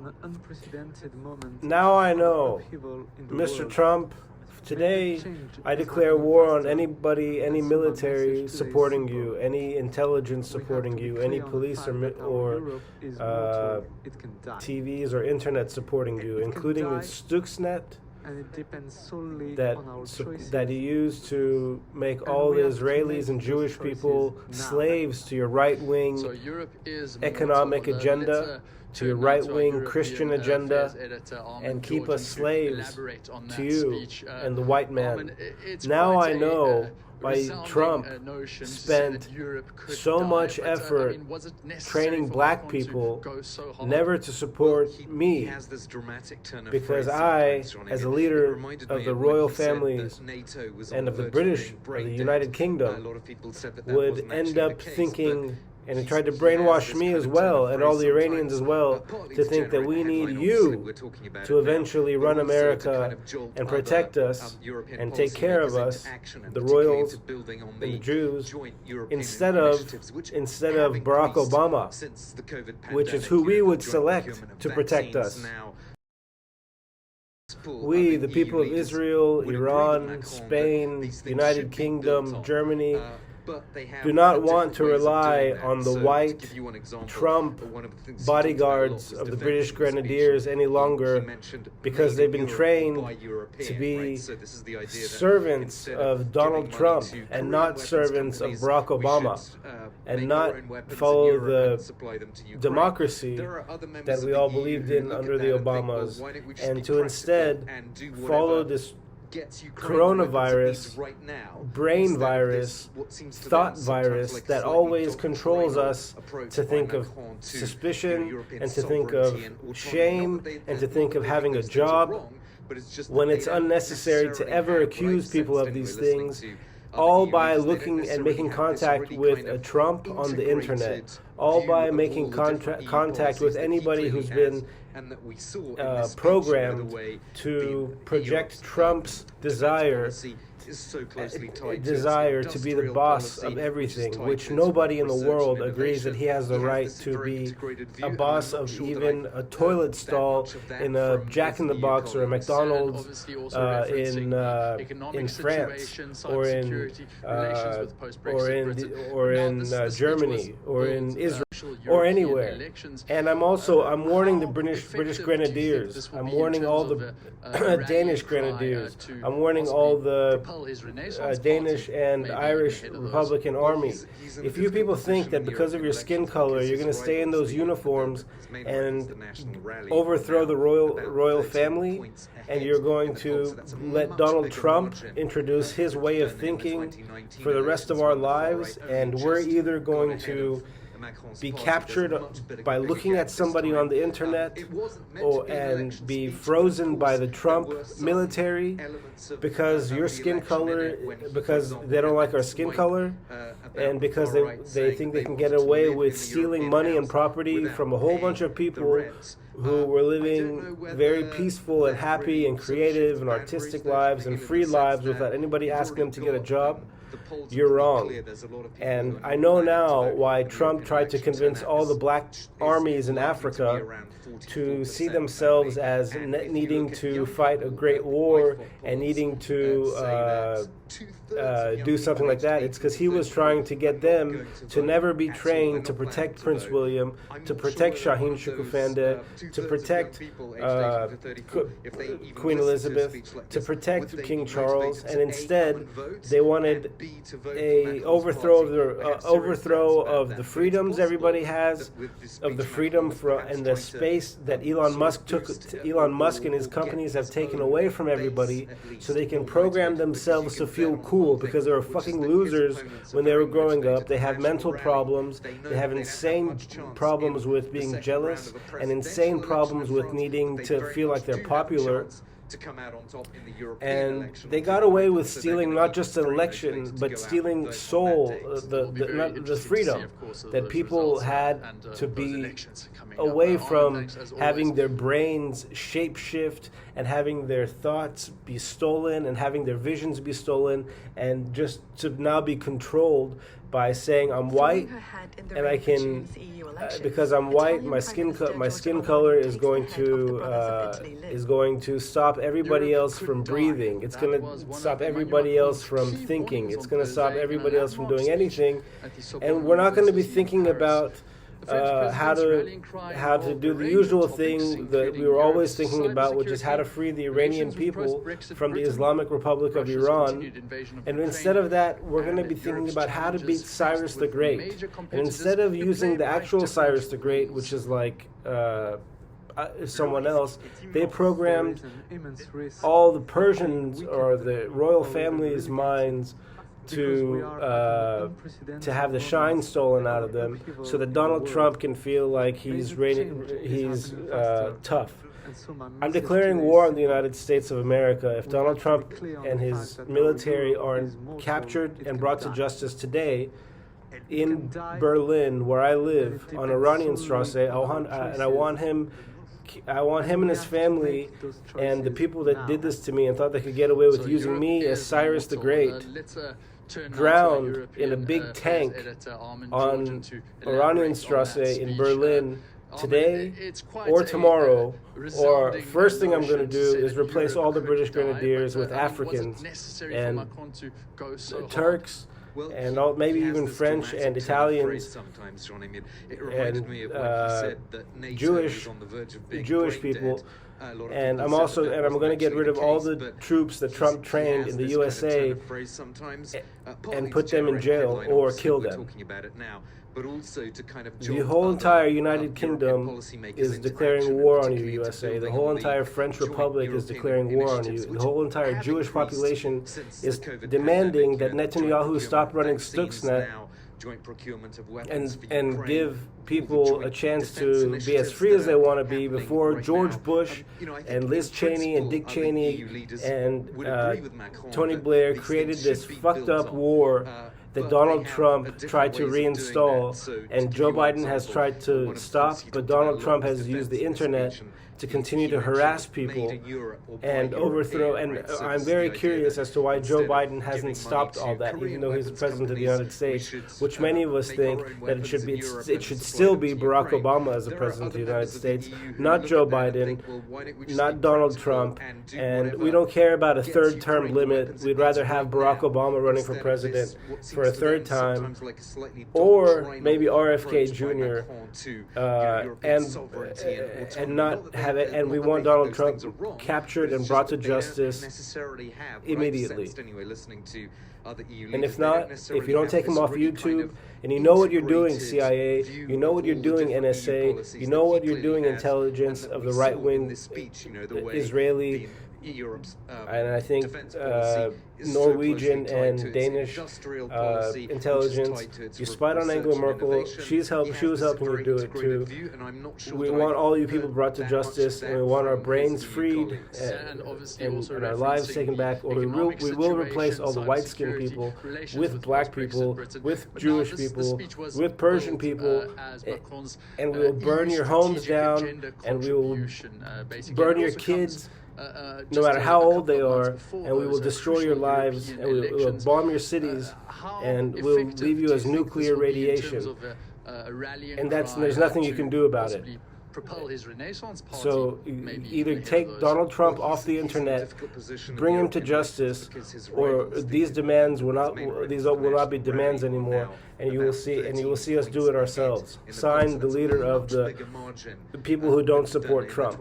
an unprecedented moment. Now I of know, upheaval in the Mr. world. Trump, today I declare war on anybody, any military supporting you, any intelligence supporting you, any police or TVs or internet supporting you, including Stuxnet And it depends solely that on our choices. that you use to make all the Israelis and Jewish people slaves to your right-wing So Europe is economic more agenda, to your right-wing Christian agenda, and keep us slaves to you and the white man. Now I know why Trump spent so much effort training black people never to support me, because I, as a leader of the royal families and of the British, or the United Kingdom, would end up thinking, and it tried to brainwash me as well, and all the Iranians as well, to think that we need you to eventually run America and protect us and take care of us, the royals and the Jews, instead of Barack Obama, which is who we would select to protect us. We, the people of Israel, Iran, Spain, United Kingdom, Germany, do not want to rely on the white Trump bodyguards of the British Grenadiers any longer, because they've been trained to be servants of Donald Trump and not servants of Barack Obama, and not follow the democracy that we all believed in under the Obamas, and to instead follow this coronavirus, brain virus, thought virus that always controls us to think of suspicion and to think of shame and to think of having a job, when it's unnecessary to ever accuse people of these things, all by looking and making contact with a Trump on the internet, all by making contact with anybody who's been programmed to project Trump's desire to be the boss of everything, which nobody in the world agrees that he has the right to be a boss of even a toilet stall in a Jack in the Box or a McDonald's in France or in Germany or in Israel or anywhere. And I'm warning the British Grenadiers. I'm warning all the Danish Grenadiers. I'm warning all the Danish and Irish Republican Army. If you people think that because of your skin color you're going to stay in those uniforms and overthrow the royal family, and you're going to let Donald Trump introduce his way of thinking for the rest of our lives, and we're either going to be captured by looking at somebody on the internet and be frozen by the Trump military because your skin color, because they don't like our skin color, and because they think they can get away with stealing money and property from a whole bunch of people who were living very peaceful and happy and creative and artistic lives and free lives without anybody asking them to get a job. You're wrong. And I know now why Trump tried to convince all the black armies in Africa to see themselves as needing to fight a great war and needing to do something like that. It's because he was trying to get them to never be trained to protect Prince William, to protect Shaheen Shukufande, to protect Queen Elizabeth, to protect King Charles, and instead they wanted a overthrow of the freedoms everybody has, of the freedom and the space that Elon Musk and his companies have taken away from everybody, so they can program themselves to feel cool, because they were fucking losers when they were growing up. They have mental problems, they have insane problems with being jealous, and insane problems with needing to feel like they're popular. And they got away with stealing not just an election, but stealing soul, the freedom that people had to be away from having their brains shape-shift and having their thoughts be stolen and having their visions be stolen, and just to now be controlled by saying I'm white, and I can, because I'm white, my skin color is going to stop everybody else from breathing. It's going to stop everybody else from thinking. It's going to stop everybody else from doing anything, and we're not going to be thinking about how to do the usual thing that we were always thinking about, which is how to free the Iranian people from the Islamic Republic of Iran. And instead of that, we're going to be thinking about how to beat Cyrus the Great. And instead of using the actual Cyrus the Great, which is like someone else, they programmed all the Persians or the royal family's minds to have the shine stolen out of them, so that Donald Trump can feel like he's tough. I'm declaring war on the United States of America if Donald Trump and his military are captured and brought to justice today in Berlin, where I live, on Oranienstrasse. And I want him and his family and the people that did this to me and thought they could get away with using me as Cyrus the Great drowned in a big tank on Oranienstrasse in Berlin today or tomorrow, or first thing I'm going to do is replace all the British Grenadiers with Africans and Turks and maybe even French and Italians and Jewish people. And I'm going to get rid of all the troops that Trump trained in the USA and put them in jail or kill them. The whole entire United Kingdom is declaring war on you, USA. The whole entire French Republic is declaring war on you. The whole entire Jewish population is demanding that Netanyahu stop running Stuxnet and give people a chance to be as free as they want to be before George Bush and Liz Cheney and Dick Cheney and Tony Blair created this fucked up war that Donald Trump tried to reinstall and Joe Biden has tried to stop, but Donald Trump has used the internet to continue to harass people and overthrow. And I'm very curious as to why Joe Biden hasn't stopped all that, even though he's the president of the United States, which many of us think that it should still be Barack Obama as the president of the United States, not Joe Biden, not Donald Trump. And we don't care about a third term limit. We'd rather have Barack Obama running for president for a third time, or maybe RFK Jr. And not have it, and we want Donald Trump captured and brought to justice immediately. And if not, if you don't take him off YouTube, and you know what you're doing, CIA, you know what you're doing, NSA, you know what you're doing, intelligence of the right-wing Israeli, and I think Norwegian and Danish intelligence. You spied on Angela Merkel. She was helping you do it too. We want all you people brought to justice, and we want our brains freed and our lives taken back, or we will replace all the white-skinned people with black people, with Jewish people, with Persian people, and we will burn your homes down, and we will burn your kids, no matter how old they are, and we will destroy your lives, and we will bomb your cities, and we'll leave you as nuclear radiation. And there's nothing you can do about it. So either take Donald Trump off the internet, bring him to justice, or these will not be demands anymore, and you will see us do it ourselves. Sign, the leader of the people who don't support Trump.